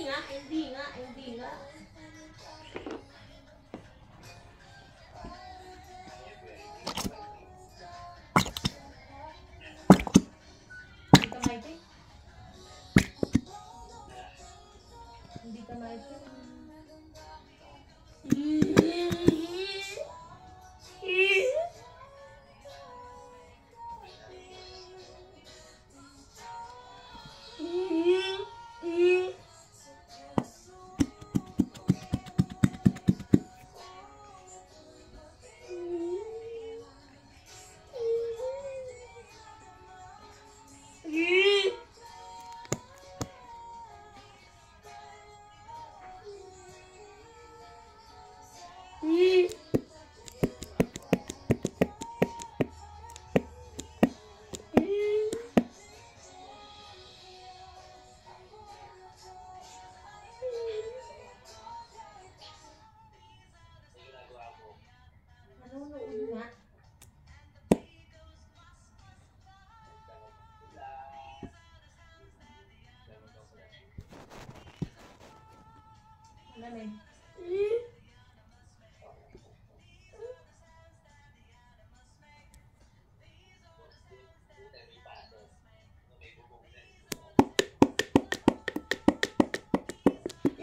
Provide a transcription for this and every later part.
Hindi nga. Hindi ka maitin.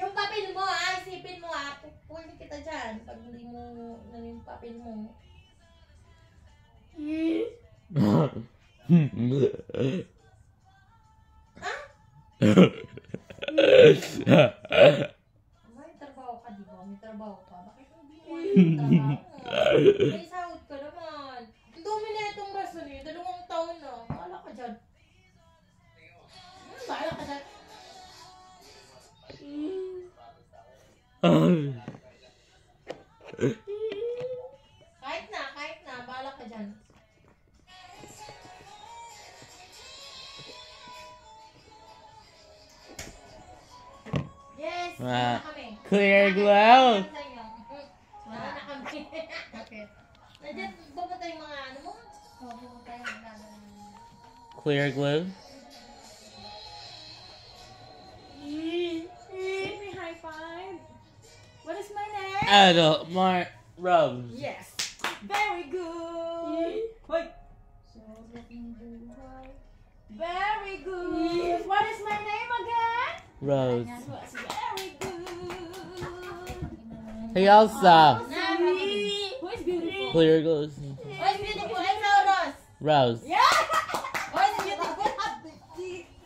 Yung papel mo isipin mo pwede kita dyan pag hindi mo yung papel mo. May trabaho ka, di ba? May trabaho ka. Bakit hindi mo yung trabaho? May sahod ka naman. Ang dumi na itong rason eh. 2 taon na. Bahala ka dyan. Bahala ka dyan. Kahit na. Bahala ka dyan. Yes, wala na kami. Clear glow. Wala na kami. Okay. Nandiyan, pumunta yung mga ano mo? Pumunta yung mga Clear glow. Give me high five. What is my name? Adult Mark Rose. Yes. Very good. Wait. Very good. What is my name again? Rose. Very good. Hey Elsa. Who is beautiful? Clear glows. Who is beautiful? Rose. Rose. Yeah. Who is beautiful?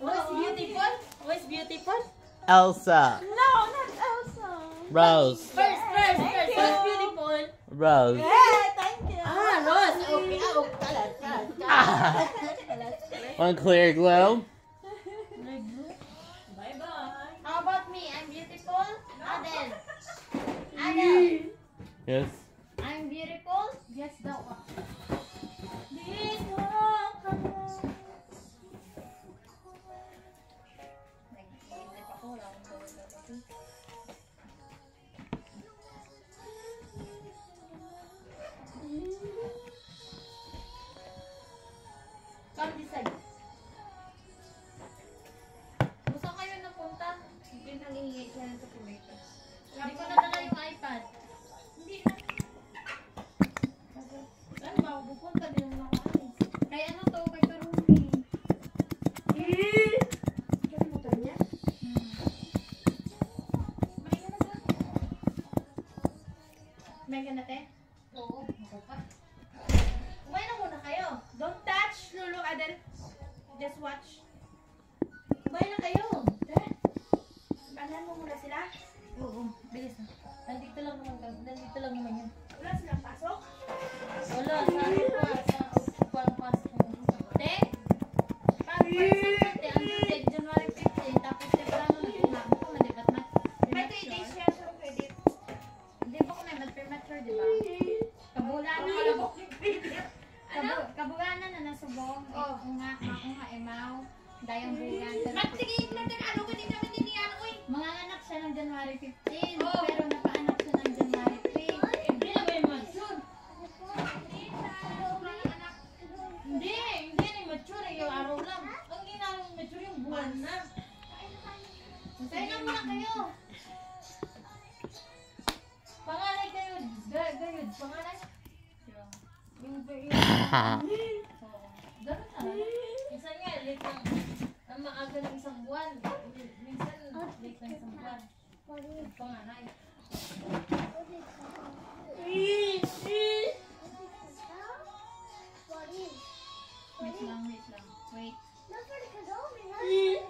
Who is beautiful? Who is beautiful? Elsa. No, not Elsa. Rose. First. Thank Who you. is beautiful? Rose. Yeah, thank you. Rose. Okay. Kalat. One clear glow. Bye-bye. How about me? I'm beautiful? Adel. Yes. I'm beautiful? Yes, that one. Come this side. Saan kayo napunta? Hindi nangingi siya ng chocolate. Hindi ko nadala yung iPad. Hindi na. Saan ba? Pupunta din naman ako alis. Kay ano to? Kay Karumi. Kalimutan niya? May ka na ba? May ka na, te? Oo. Ako pa. Kumain na muna kayo. Don't touch, Lulu Adel. Just watch. Kumain na kayo. Banan mo muna sila. Oo. Bilis na. Nandito lang naman yan. Wala silang pasok. Wala, sa upang pasok mo. Te? Pag te, ang January 15, tapos te pala nung nakuha ko na, di ba't May 3 days siya sa credit. Hindi ba ko may mag-premature, di ba? Kabulanan. Kabulanan na nasubong. Oh. Makuha, emaw. Dayang bulan. Magtigil na ano ka din naman niniyan ko eh. Mga anak siya ng January 15. Oh. Pero Kaya muna kayo. Panganay kayo. Gayod. Panganay. Yung ganun talaga. Minsan nga, late lang. Ang maaga ng isang buwan. Minsan, late ng isang buwan. Panganay. Wait lang. Wait. Yeah.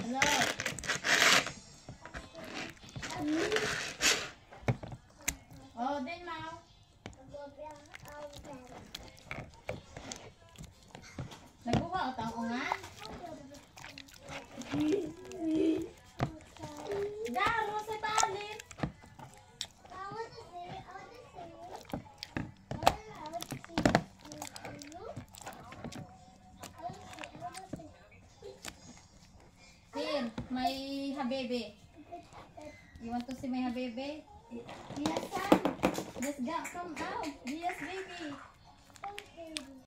Hello. Oh, then Mau. Nagbuka o tao nga? Daro sa talit. Here, may habebe. You want to see my habebe? Yes, son. Let's go. Come out.